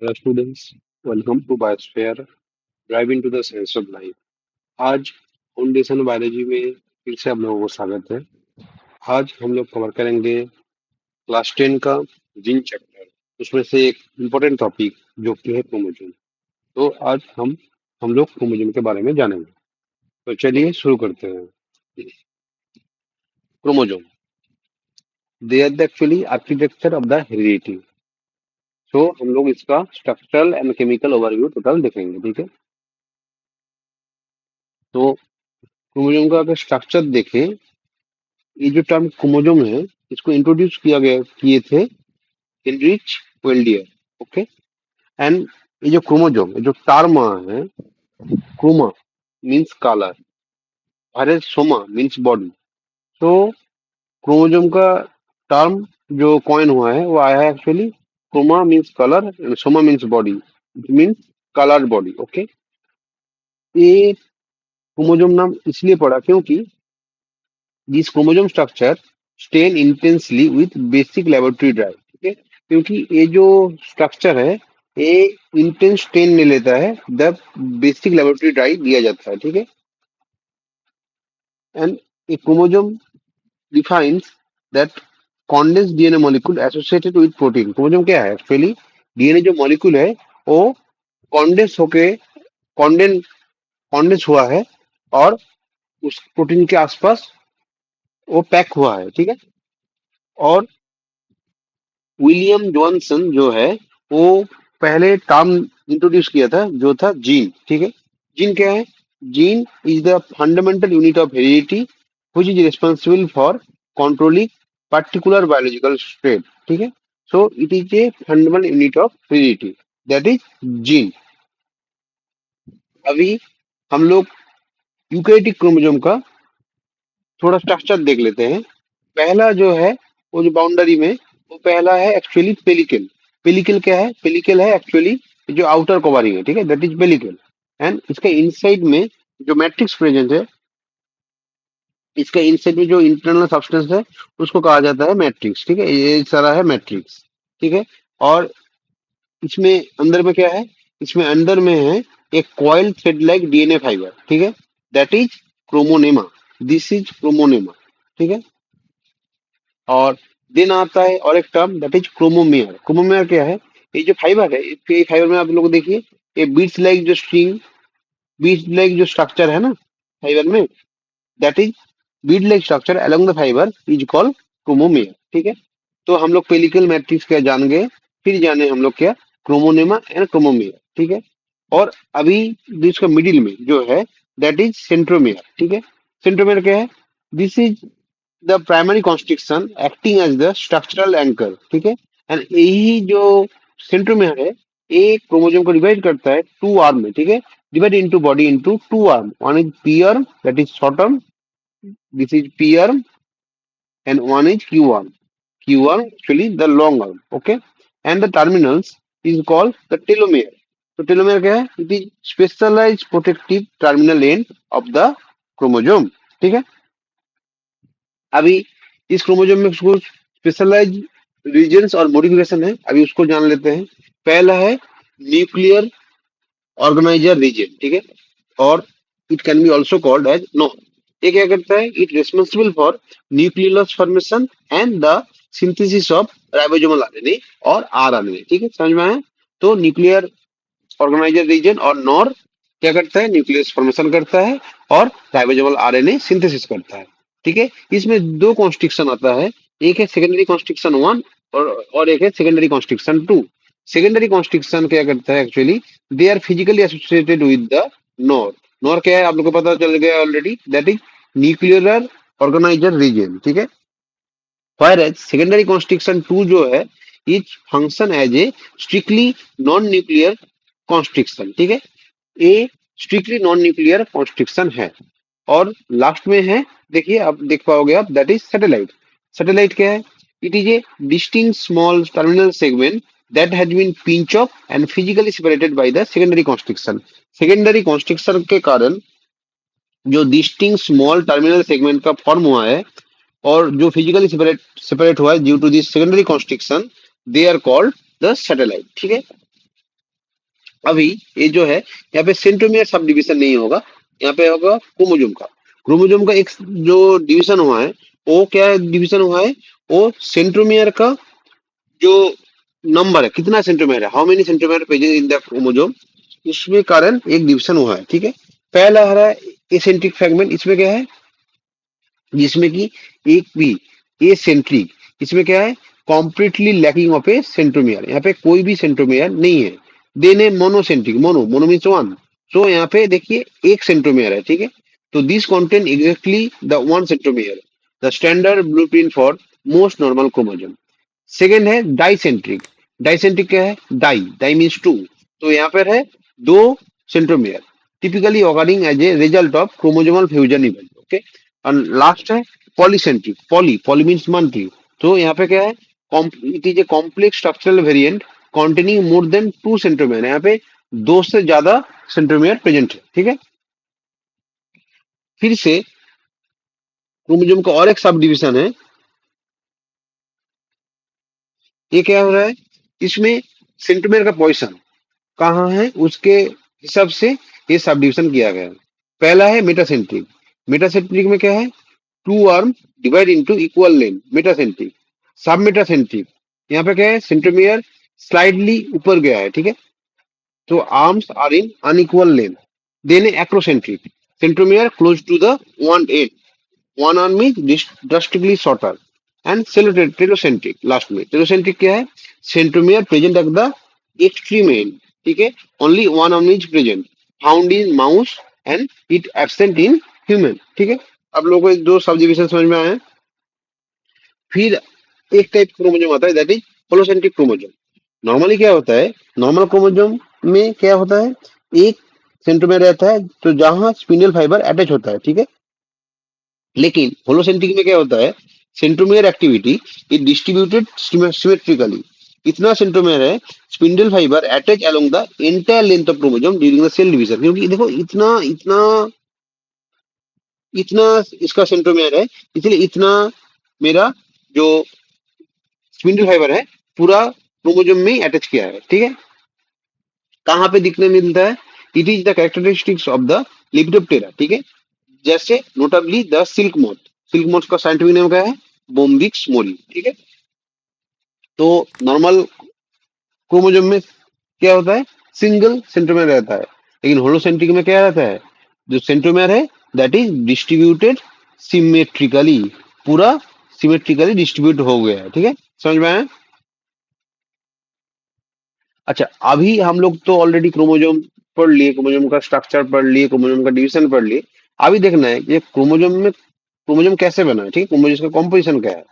Hello students, welcome to Biosphere Drive into the Sense of Life। आज foundation biology में फिर से आप लोगों को स्वागत है। आज हम लोग कवर करेंगे क्लास 10 का जीन चैप्टर, उसमें से एक इम्पोर्टेंट टॉपिक जो कि है क्रोमोजोम। तो आज हम लोग क्रोमोजोम के बारे में जानेंगे। तो चलिए शुरू करते हैं। Chromosome, they are the actually architecture of the heredity. तो हम लोग इसका structural and chemical overview total देखेंगे, ठीक है। तो क्रोमोजोम का अगर स्ट्रक्चर देखें, ये जो टर्म क्रोमोजोम है, इसको इंट्रोड्यूस किए थे हेनरिच वेल्डियर। ओके। एंड ये जो क्रोमोजोम, ये जो टर्म है, क्रोमा मीन्स कलर, अरे सोमा मीन्स बॉडी। तो क्रोमोजोम का टर्म जो कॉइन हुआ है वो आया है actually chroma means colour and soma means body, it means coloured body. Okay. ये क्रोमोजोम नाम इसलिए पड़ा क्योंकि this chromosome structure stain intensely with basic laboratory drive, ठीक है। क्योंकि ये जो स्ट्रक्चर है ये इंटेंस स्टेन ले लेता है जब बेसिक लेबोरेटरी ड्राइव दिया जाता है, ठीक है। And A chromosome defines that condense DNA molecule associated with protein. Chromosome क्या है एक्चुअली? डीएनए जो मॉलिक्यूल है वो कॉन्डेंस होके कॉन्डेंस कॉन्डेंस हुआ है और उस प्रोटीन के आसपास वो पैक हुआ है, ठीक है। और विलियम जॉनसन जो है वो पहले टर्म इंट्रोड्यूस किया था जो था जीन, ठीक है। जीन क्या है? Gene is the fundamental unit of heredity which is responsible for controlling particular biological state, ठीक है। So it is a fundamental unit of heredity, that is gene. अभी हम लोग यूकैरियोटिक क्रोमोसोम का थोड़ा स्ट्रक्चर देख लेते हैं। पहला जो है वो जो बाउंड्री में, वो पहला है एक्चुअली पेलिकल। पेलिकल क्या है? पेलिकल है एक्चुअली जो आउटर कवरिंग है, ठीक है, दैट इज पेलिकल। एंड इसके इनसाइड में जो मैट्रिक्स प्रेजेंट है, इसके इनसाइड में जो इंटरनल सब्सटेंस है उसको कहा जाता है मैट्रिक्स, ठीक है। ये सारा है मैट्रिक्स, ठीक है। और इसमें अंदर में क्या है? इसमें अंदर में है एक coil thread like DNA fibre, ठीक है, दैट इज क्रोमोनेमा। दिस इज क्रोमोनेमा, ठीक है। और देन आता है और एक टर्म दैट इज क्रोमोमेयर। क्रोमोमेयर क्या है? ये जो फाइबर है, ये फाइबर में आप लोग देखिए ये बीट्स लाइक जो स्ट्रिंग, बीट्स लाइक जो स्ट्रक्चर है ना फाइबर में, that is bead like structure along the fibre is called chromomere, ठीक है। तो हम लोग पेलिकल मैट्रिक्स क्या जान गए, फिर जाने हम लोग क्या क्रोमोनेमा एंड क्रोमोमेयर, ठीक है। और अभी इसका मिडिल में जो है दैट इज सेंट्रोमेयर, ठीक है। सेंट्रोमेयर क्या है? This is the primary constriction acting as the structural anchor, ठीक है। एंड यही जो सेंट्रोमेयर है ये क्रोमोसोम को डिवाइड करता है टू आर्म में, ठीक है। Divide into body into two arm, one is P arm that is short arm, this is P arm, and one is Q arm. Q arm actually the long arm, okay, and the terminals is called the telomere. तो telomere क्या है? It is specialized protective terminal end of the chromosome, ठीक है। अभी इस chromosome में कुछ specialise regions और मॉडिफिकेशन है, अभी उसको जान लेते हैं। पहला है न्यूक्लियर ऑर्गेनाइजर रीजन, ठीक है, और it can be also called as NOR. ये क्या करता है? It responsible for nucleolus formation and the synthesis of ribosomal RNA और आरएनए, ठीक है, समझ में आया। तो न्यूक्लियर ऑर्गेनाइजर रीजन और नॉर क्या करता है? न्यूक्लियस फॉर्मेशन करता है और राइबोसोमल आरएनए सिंथेसिस करता है, ठीक है। इसमें दो कॉन्स्ट्रिक्शन आता है, एक है सेकेंडरी कॉन्स्ट्रिक्शन वन और एक है secondary constriction two. Secondary constriction क्या करता है actually? They are physically associated with the NOR. NOR क्या है आप लोग को पता चल गया already, that is nuclear organiser region, ठीक है। Whereas secondary constriction 2 जो है each function as a strictly non nuclear constriction, ठीक है। ये स्ट्रिक्टली नॉन न्यूक्लियर कॉन्स्ट्रिक्शन है। और लास्ट में है, देखिए आप देख पाओगे आप, दैट इज सैटेलाइट। सैटेलाइट क्या है? It is a distinct small terminal segment that has been pinch off and physically separated by the secondary constriction. Secondary constriction के कारण जो डिस्टिंक्ट स्मॉल टर्मिनल सेगमेंट का फॉर्म हुआ है और जो फिजिकली सेपरेट सेपरेट हुआ है due to this secondary constriction, they are called the satellite, ठीक है। अभी ये जो है यहाँ पे सेंट्रोमियर सब डिवीजन नहीं होगा, यहाँ पे होगा क्रोमोजोम का। क्रोमोजोम का एक जो डिवीजन हुआ है वो क्या डिवीजन हुआ है, वो सेंट्रोमियर का जो नंबर है, कितना सेंट्रोमियर है, how many centromere present in the chromosome, उसमें कारण एक डिवीजन हुआ है। ठीक है, पहला आ रहा है एसेंट्रिक फ्रेगमेंट, इसमें क्या है, जिसमें कि एक भी ए सेंट्रिक, इसमें क्या है, completely lacking of a centromere, यहाँ पे कोई भी सेंट्रोमियर नहीं है। Then a monocentric, mono mono means one, so यहाँ पे देखिए एक सेंट्रोमियर है। ठीक है, तो this contain exactly the one centromere, the standard blueprint for most normal chromosome. Second है डाइसेंट्रिक, डाइसेंट्रिक क्या है, डाई, डाई मीन्स टू, तो यहाँ पर है दो centromere, typically occurring as a result of chromosomal fusion event. Okay, और लास्ट है polycentric, poly, poly means multi, तो यहाँ पे क्या है, it is a complex structural variant containing more than two centromere, यहाँ पे दो से ज्यादा सेंट्रोमियर प्रेजेंट है। ठीक है, फिर से क्रोमोजोम का और एक सब डिवीजन है, ये क्या हो रहा है, इसमें सेंट्रोमियर का पोजीशन कहाँ है उसके हिसाब से ये सब डिवीजन किया गया है। पहला है मेटासेंट्रिक, मेटासेंट्रिक में क्या है, two arm divide into equal length, metacentric. Submetacentric, यहाँ पे क्या है, सेंट्रोमियर स्लाइडली ऊपर गया है। ठीक है, तो arms are in unequal length. Then acrocentric, centromere close to the one end, one arm is drastically shorter. And telocentric, last में टेलोसेंट्रिक क्या है, centromere present at the extreme end. ठीक है, only one arm is present, found in mouse and it absent in human. ठीक है, अब लोगों को दो सब डिविजन समझ में आए। फिर एक टाइप क्रोमोजोम आता है, दैट इज होलोसेंट्रिक क्रोमोजोम। नॉर्मली क्या होता है, नॉर्मल क्रोमोजोम में क्या होता है, एक सेंट्रोमियर रहता है तो जहां स्पिंडल फाइबर अटैच होता है। ठीक है, लेकिन होलोसेंट्रिक में क्या होता है, centromere activity is distributed symmetrically, इतना सेंट्रोमियर है, spindle fibre attach along the entire length of chromosome during the cell division. क्योंकि देखो इतना इतना इतना इसका सेंट्रोमियर है, इसलिए इतना मेरा जो स्पिंडल फाइबर है पूरा क्रोमोजोम में अटैच किया है। ठीक है, कहाँ पे दिखने मिलता है, it is the characteristics of the Lepidoptera. ठीक है, जैसे notably the silk moth, silk moth का साइंटिफिक नेम क्या है, बोम्बिक्स मोरी। ठीक है, तो नॉर्मल क्रोमोजोम में क्या होता है, सिंगल सेंट्रोमियर रहता है, लेकिन होलोसेंट्रिक में क्या रहता है, जो सेंट्रोमियर है दैट इज डिस्ट्रीब्यूटेड सिमेट्रिकली, पूरा सिमेट्रिकली डिस्ट्रीब्यूट हो गया है। ठीक है, समझ में आया। अच्छा, अभी हम लोग तो ऑलरेडी क्रोमोजोम पढ़ लिए, क्रोमोजोम का स्ट्रक्चर पढ़ लिए, क्रोमोजोम का डिवीजन पढ़ लिए। अभी देखना है कि क्रोमोजोम में क्रोमोजोम कैसे बना है। ठीक है, क्रोमोजोम का कॉम्पोजिशन क्या है।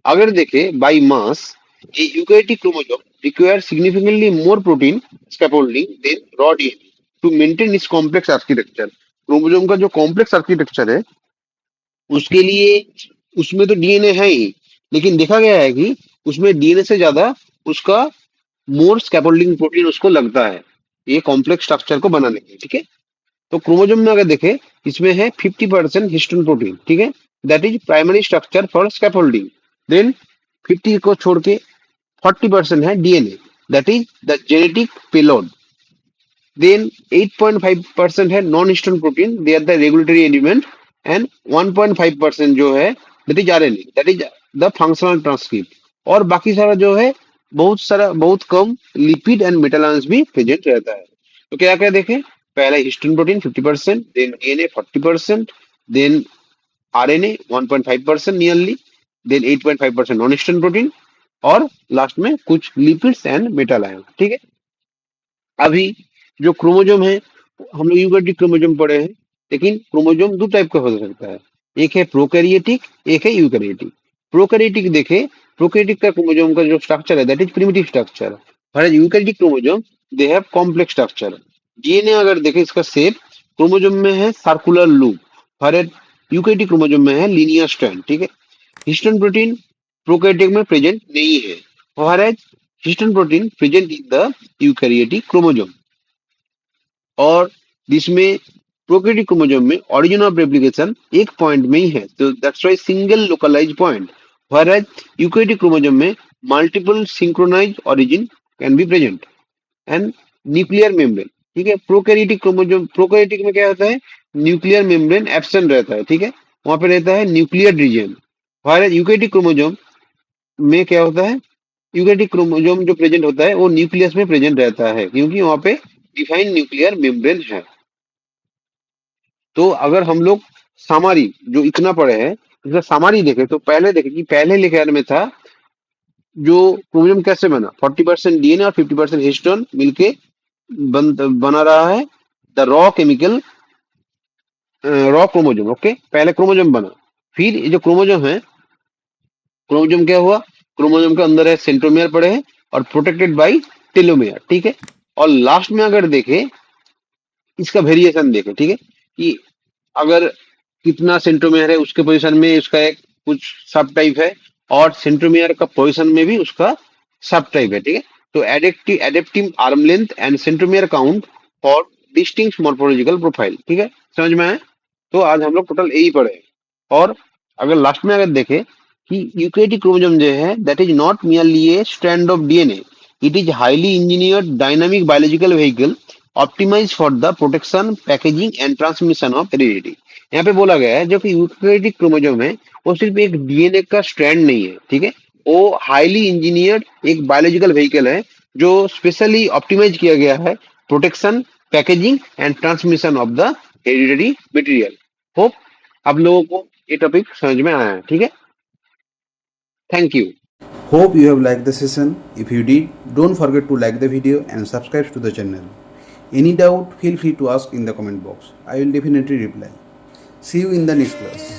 अगर देखे by mass, a eukaryotic chromosome requires significantly more protein scaffolding than raw DNA to maintain its complex architecture। Chromosome का जो कॉम्प्लेक्स आर्किटेक्चर है उसके लिए उसमें तो डीएनए है ही, लेकिन देखा गया है कि उसमें डीएनए से ज्यादा उसका मोर स्कैफोल्डिंग प्रोटीन उसको लगता है ये कॉम्प्लेक्स स्ट्रक्चर को बनाने के लिए। ठीक है, तो क्रोमोसोम में अगर देखे इसमें है 50% हिस्टोन प्रोटीन। ठीक है, that is primary structure for scaffolding. Then 50 को छोड़ के 40% है DNA, that is the genetic payload. Then 8.5% है non histone protein, they are the regulatory element. And 1.5% जो है that is RNA, that is the functional transcript. और बाकी सारा जो है बहुत सारा बहुत कम लिपिड एंड मेटल आयंस भी प्रेजेंट रहता है। तो क्या क्या देखें, पहला histone protein 50%, then DNA 40%, then RNA 1.5% nearly, then 8.5% non histone protein, और लास्ट में कुछ लिपिड्स एंड मेटल आयन। ठीक है, अभी जो क्रोमोजोम है, हम लोग यूकैरियोटिक क्रोमोजोम पढ़े हैं, लेकिन क्रोमोजोम दो टाइप का हो सकता है, एक है प्रोकैरियोटिक, एक है यूकैरियोटिक। प्रोकैरियोटिक देखे, प्रोकैरियोटिक का क्रोमोजोम का जो स्ट्रक्चर है दैट इज प्रिमिटिव स्ट्रक्चर, और eukaryotic chromosome they have complex structure. DNA अगर देखे इसका शेप, क्रोमोजोम में है सर्कुलर लूप, हर यूकैरियोटिक क्रोमोजोम में है लीनियर स्ट्रैंड। ठीक है, हिस्टोन प्रोटीन प्रोकैरियोटिक में प्रेजेंट नहीं है, और histone protein present in the eukaryotic chromosome. और जिसमें प्रोकैरियोटिक क्रोमोजोम में ऑरिजिन ऑफ रेप्लिकेशन एक पॉइंट में ही है, तो that's why single localize point, whereas eukaryotic chromosome में multiple synchronize origin can be present. And nuclear membrane, ठीक है। प्रोकैरियोटिक क्रोमोसोम, प्रोकैरियोटिक में क्या होता है, न्यूक्लियर मेम्ब्रेन एब्सेंट रहता है, ठीक है, वहां पे रहता है nuclear region. While eukaryotic chromosome में क्या होता है, यूकैरियोटिक क्रोमोसोम जो प्रेजेंट होता है वो न्यूक्लियस में प्रेजेंट रहता है, क्योंकि वहां पे डिफाइंड न्यूक्लियर मेम्ब्रेन है। तो अगर हम लोग सामारी जो इतना पढ़े हैं, इसका सामारी देखे तो पहले देखे कि पहले लेयर में था जो क्रोमोसोम कैसे बना, 40% डीएनए और 50% हिस्टोन मिलके बना रहा है the raw chemical, raw chromosome. Okay, पहले क्रोमोसोम बना, फिर ये जो क्रोमोसोम है, क्रोमोसोम क्या हुआ, क्रोमोसोम के अंदर है सेंट्रोमियर पड़े हैं और प्रोटेक्टेड बाय टेलोमियर, ठीक है। और लास्ट में अगर देखे, इसका वेरिएशन देखे, ठीक है, कि अगर कितना सेंट्रोमियर है उसके पोजीशन में उसका एक कुछ सब टाइप है, और सेंट्रोमियर का पोजीशन में भी उसका सब टाइप है, ठीक है। तो adaptive adaptive arm length and centromere count for distinct morphological profile, ठीक है, समझ में आए। तो आज हम लोग टोटल यही पढ़े। और अगर लास्ट में अगर देखें कि यूकैरियोटिक क्रोमोसोम जो है that is not merely a strand of DNA, it is highly engineered dynamic biological vehicle optimise for the protection, packaging and transmission of heredity. यहाँ पे बोला गया है जो कि यूकैरियोटिक क्रोमोसोम है वो सिर्फ एक डीएनए का स्ट्रैंड नहीं है, ठीक है, वो हाईली इंजीनियर्ड एक बायोलॉजिकल व्हीकल है जो स्पेशली ऑप्टिमाइज किया गया है protection, packaging and transmission of the hereditary material. Hope आप लोगों को ये टॉपिक समझ में आया है, ठीक है। Thank you. Hope you have liked the session. If you did, don't forget to like the video and subscribe to the channel. Any doubt, feel free to ask in the comment box. I will definitely reply. See you in the next class.